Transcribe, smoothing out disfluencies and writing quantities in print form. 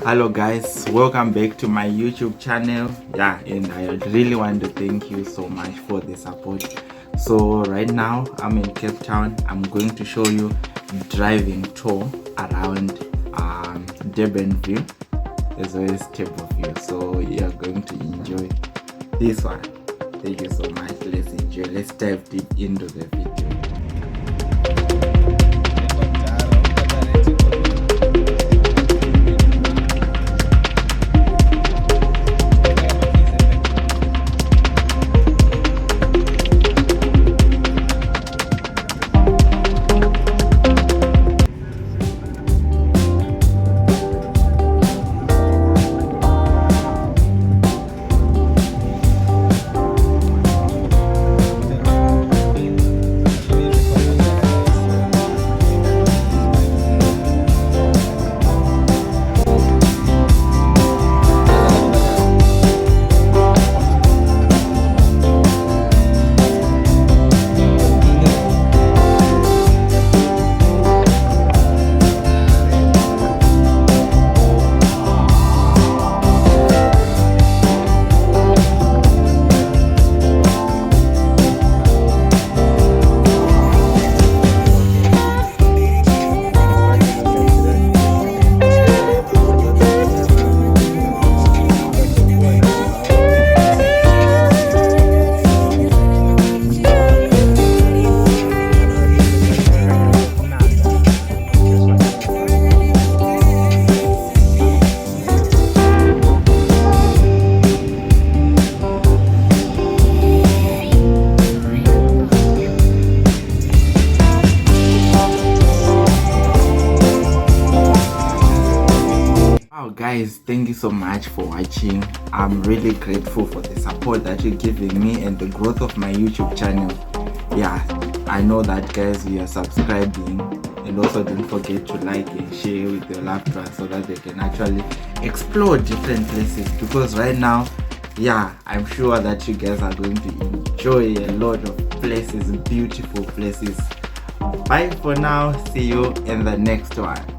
Hello guys, welcome back to my YouTube channel. And I really want to thank you so much for the support. So right now I'm in Cape Town. I'm going to show you driving tour around Durbanville as well as Tableview. So you're going to enjoy this one. Thank you so much. Let's enjoy. Let's dive deep into the video. Guys, thank you so much for watching. I'm really grateful for the support that you're giving me and the growth of my YouTube channel. I know that guys, you are subscribing, and also don't forget to like and share with your loved ones so that they can actually explore different places, because right now I'm sure that you guys are going to enjoy a lot of places, beautiful places. Bye for now. See you in the next one.